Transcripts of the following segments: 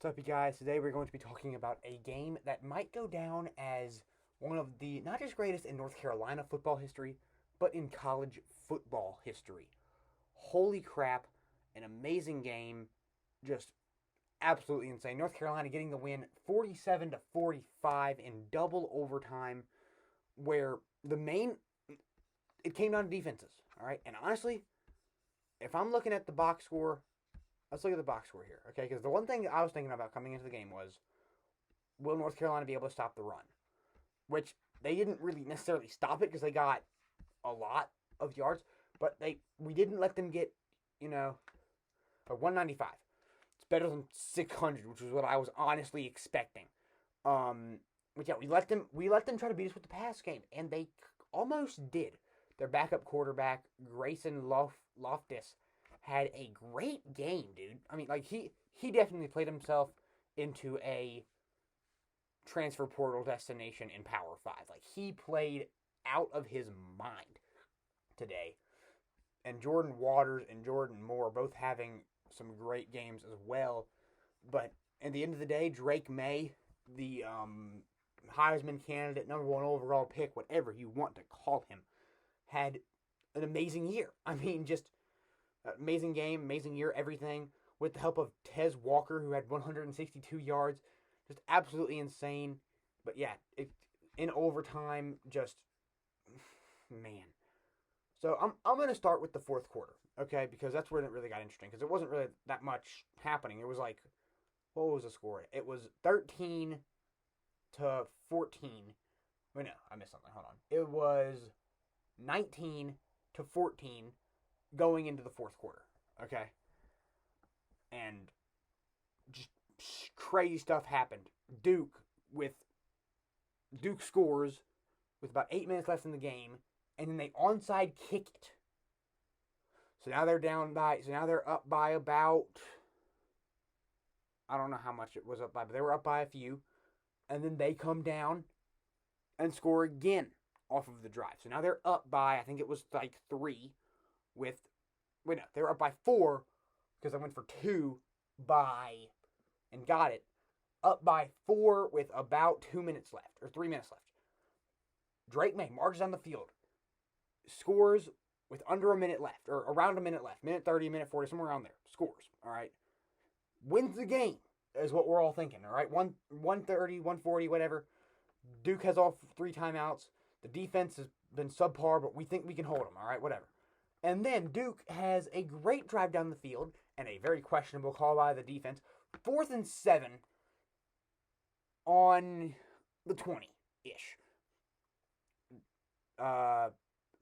What's up, you guys? Today we're going to be talking about a game that might go down as one of the not just greatest in North Carolina football history, but in college football history. Holy crap, an amazing game, just absolutely insane. North Carolina getting the win 47 to 45 in double overtime where the main it came down to defenses, all right? And honestly, if I'm looking at the box score, let's look at the box score here, okay? Because the one thing I was thinking about coming into the game was, will North Carolina be able to stop the run? Which they didn't really necessarily stop it because they got a lot of yards, but we didn't let them get, a 195. It's better than 600, which was what I was honestly expecting. But yeah, we let them try to beat us with the pass game, and they almost did. Their backup quarterback Grayson Loftus had a great game, dude. I mean, like he definitely played himself into a transfer portal destination in Power 5. Like he played out of his mind today. And Jordan Waters and Jordan Moore both having some great games as well. But at the end of the day, Drake May, the Heisman candidate, number one overall pick, whatever you want to call him, had an amazing year. I mean, just amazing game, amazing year, everything. With the help of Tez Walker, who had 162 yards, just absolutely insane. But yeah, in overtime, just man. So I'm gonna start with the fourth quarter, okay? Because that's when it really got interesting. Because it wasn't really that much happening. It was like, what was the score? It was 13-14. Wait, no, I missed something. Hold on. It was 19-14 going into the fourth quarter. Okay, and just crazy stuff happened. Duke scores with about 8 minutes left in the game, and then they onside kick it. So now they're down by. So now they're up by about. I don't know how much it was up by, but they were up by a few, and then they come down and score again off of the drive. So now they're up by. I think it was like 3 with. Wait, no, they were up by 4 because I went for 2 by and got it. Up by 4 with about 2 minutes left, or 3 minutes left. Drake May marches on the field, scores with under a minute left, or around a minute left, minute 30, minute 40, somewhere around there. Scores, all right? Wins the game, is what we're all thinking, all right? 130, 140, whatever. Duke has all 3 timeouts. The defense has been subpar, but we think we can hold them, all right? Whatever. And then Duke has a great drive down the field and a very questionable call by the defense. 4th and 7 on the 20-ish.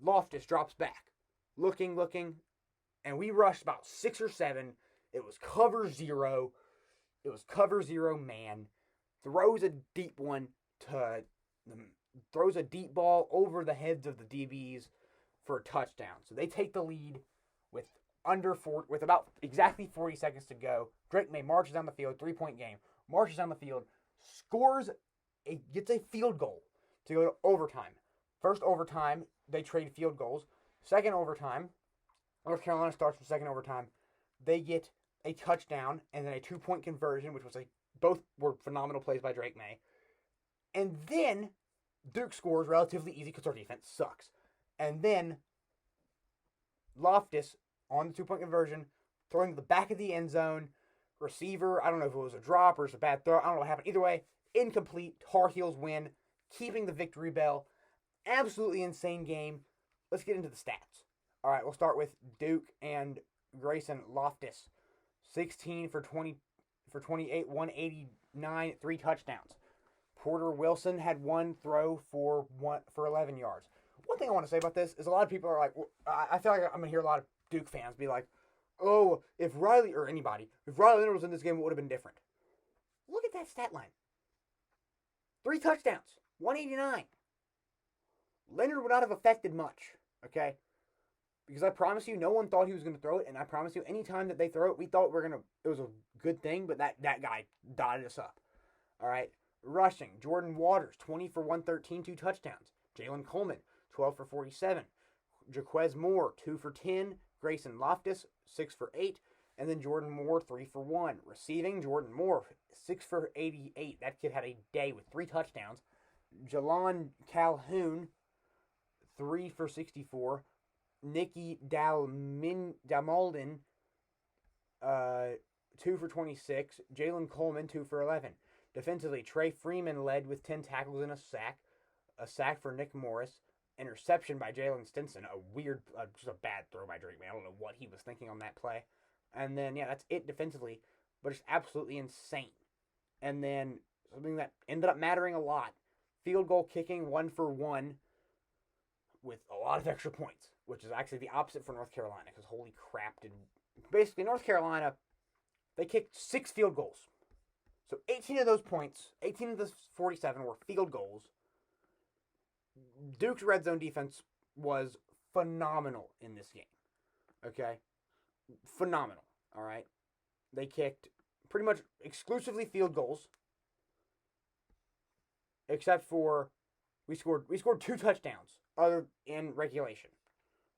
Loftus drops back. Looking, and we rushed about 6 or 7. It was cover 0. It was cover 0 man. Throws a deep one throws a deep ball over the heads of the DBs for a touchdown. So they take the lead with with about exactly 40 seconds to go. Drake May marches down the field, 3-point game. Marches down the field, gets a field goal to go to overtime. First overtime, they trade field goals. Second overtime, North Carolina starts with second overtime. They get a touchdown and then a 2-point conversion, which was both were phenomenal plays by Drake May. And then Duke scores relatively easy because our defense sucks. And then Loftus on the 2-point conversion, throwing to the back of the end zone. Receiver, I don't know if it was a drop or it's a bad throw. I don't know what happened. Either way, incomplete. Tar Heels win, keeping the victory bell. Absolutely insane game. Let's get into the stats. All right, we'll start with Duke and Grayson Loftus. 16 for 28, 189, 3 touchdowns. Porter Wilson had 1 throw for 11 yards. One thing I want to say about this is a lot of people are like, I feel like I'm going to hear a lot of Duke fans be like, oh, if Riley Leonard was in this game, it would have been different. Look at that stat line. 3 touchdowns, 189. Leonard would not have affected much, okay? Because I promise you, no one thought he was going to throw it, and I promise you, any time that they throw it, we thought it was a good thing, but that guy dotted us up. All right? Rushing, Jordan Waters, 20 for 113, 2 touchdowns. Jalen Coleman, 12 for 47. Jaquez Moore, 2 for 10. Grayson Loftus, 6 for 8. And then Jordan Moore, 3 for 1. Receiving, Jordan Moore, 6 for 88. That kid had a day with 3 touchdowns. Jalon Calhoun, 3 for 64. Nicky Dalmaldin, 2 for 26. Jalen Coleman, 2 for 11. Defensively, Trey Freeman led with 10 tackles and a sack. A sack for Nick Morris. Interception by Jalen Stinson. A weird, just a bad throw by Drake May. I don't know what he was thinking on that play. And then, yeah, that's it defensively. But it's absolutely insane. And then something that ended up mattering a lot. Field goal kicking, 1 for 1 with a lot of extra points, which is actually the opposite for North Carolina, because holy crap, basically North Carolina, they kicked 6 field goals. So 18 of those points, 18 of the 47 were field goals. Duke's red zone defense was phenomenal in this game. Okay? Phenomenal. All right? They kicked pretty much exclusively field goals, except for we scored 2 touchdowns other in regulation.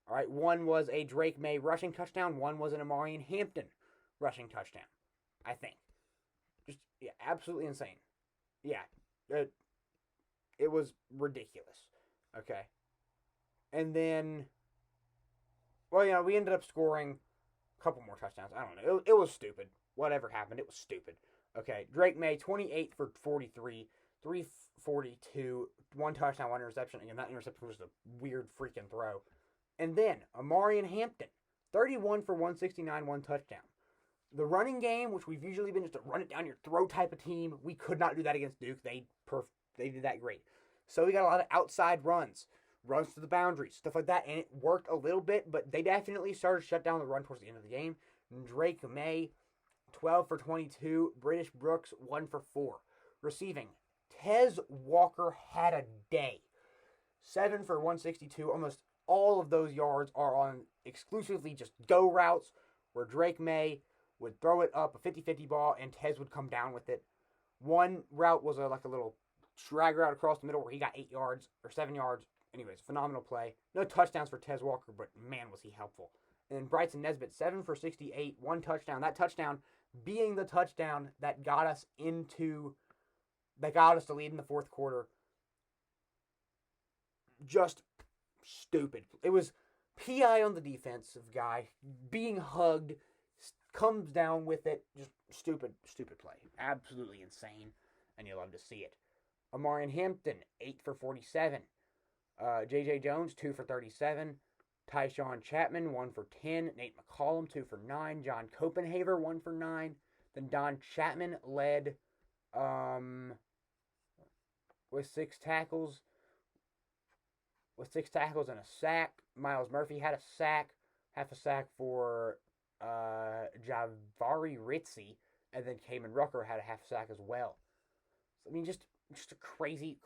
All right? One was a Drake May rushing touchdown. One was an Amarian Hampton rushing touchdown, I think. Just, yeah, absolutely insane. Yeah, it was ridiculous. Okay. And then, well, you know, we ended up scoring a couple more touchdowns. I don't know. It was stupid. Whatever happened, it was stupid. Okay, Drake May, 28 for 43, 342, 1 touchdown, 1 interception. Again, that interception was a weird freaking throw. And then, Amarian Hampton, 31 for 169, 1 touchdown. The running game, which we've usually been just a run it down your throat type of team, we could not do that against Duke. They did that great. So we got a lot of outside runs to the boundaries, stuff like that, and it worked a little bit, but they definitely started to shut down the run towards the end of the game. Drake May, 12 for 22. British Brooks, 1 for 4. Receiving, Tez Walker had a day. 7 for 162. Almost all of those yards are on exclusively just go routes, where Drake May would throw it up, a 50-50 ball, and Tez would come down with it. One route was like a little drag route across the middle where he got 8 yards or 7 yards. Anyways, phenomenal play. No touchdowns for Tez Walker, but man, was he helpful. And then Bryson Nesbitt, 7 for 68, 1 touchdown. That touchdown being the touchdown that got us to lead in the fourth quarter. Just stupid. It was PI on the defensive guy being hugged, comes down with it. Just stupid play. Absolutely insane, and you love to see it. Amarian Hampton, 8 for 47. J.J. Jones, 2 for 37. Tyshawn Chapman, 1 for 10. Nate McCollum, 2 for 9. John Copenhaver, 1 for 9. Then Don Chapman led with 6 tackles. With 6 tackles and a sack. Miles Murphy had a sack. Half a sack for Javari Ritzy. And then Kamen Rucker had a half sack as well. So, I mean, just a crazy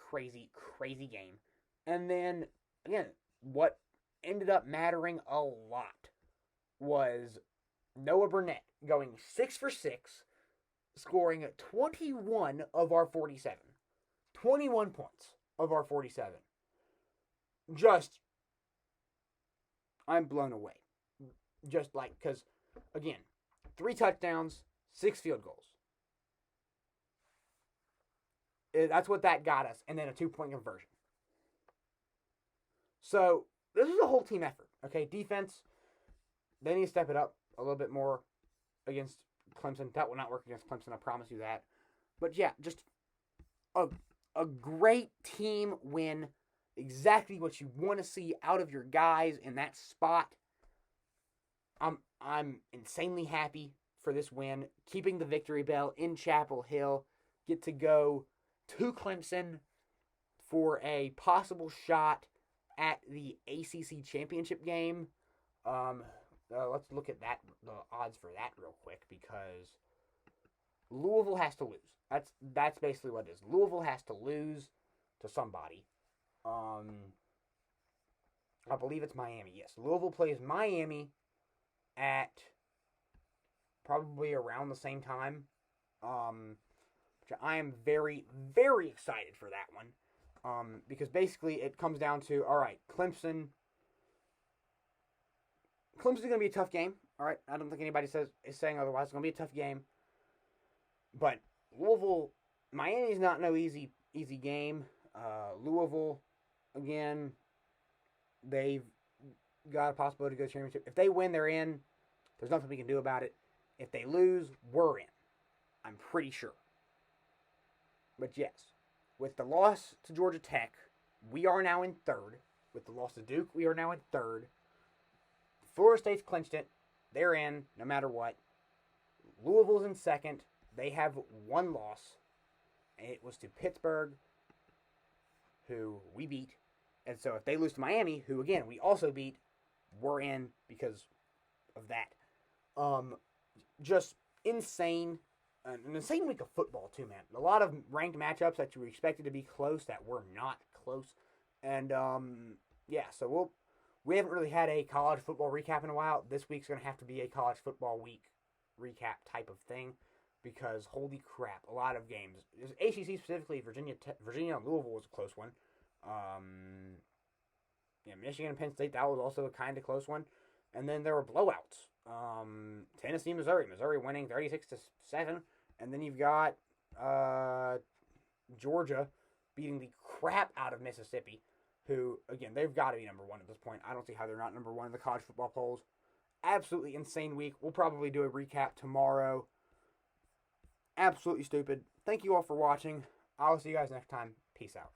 game. And then, again, what ended up mattering a lot was Noah Burnett going 6 for 6, scoring 21 of our 47. 21 points of our 47. Just, I'm blown away. Just like, because, again, 3 touchdowns, 6 field goals. That's what that got us. And then a 2-point conversion. So, this is a whole team effort. Okay, defense, they need to step it up a little bit more against Clemson. That will not work against Clemson, I promise you that. But yeah, just a great team win. Exactly what you want to see out of your guys in that spot. I'm insanely happy for this win. Keeping the victory bell in Chapel Hill. Get to go to Clemson for a possible shot at the ACC championship game. Let's look at the odds for that real quick, because Louisville has to lose. That's basically what it is. Louisville has to lose to somebody. I believe it's Miami. Yes, Louisville plays Miami at probably around the same time. Which I am very, very excited for that one. Because basically it comes down to, all right, Clemson's going to be a tough game. All right, I don't think anybody is saying otherwise. It's going to be a tough game. But Louisville, Miami's not no easy game. Louisville, again, they've got a possibility to go to the championship. If they win, they're in. There's nothing we can do about it. If they lose, we're in. I'm pretty sure. But yes, with the loss to Georgia Tech, we are now in third. With the loss to Duke, we are now in third. Florida State's clinched it. They're in, no matter what. Louisville's in second. They have one loss. It was to Pittsburgh, who we beat. And so if they lose to Miami, who, again, we also beat, we're in because of that. Just insane. An insane week of football, too, man. A lot of ranked matchups that you expected to be close that were not close. And, yeah, so we haven't really had a college football recap in a while. This week's going to have to be a college football week recap type of thing because, holy crap, a lot of games. ACC specifically, Virginia and Louisville was a close one. Yeah, Michigan and Penn State, that was also a kind of close one. And then there were blowouts. Tennessee, Missouri winning 36-7, and then you've got Georgia beating the crap out of Mississippi, who, again, they've got to be number one at this point. I don't see how they're not number one in the college football polls. Absolutely insane week. We'll probably do a recap tomorrow. Absolutely stupid. Thank you all for watching. I'll see you guys next time. Peace out.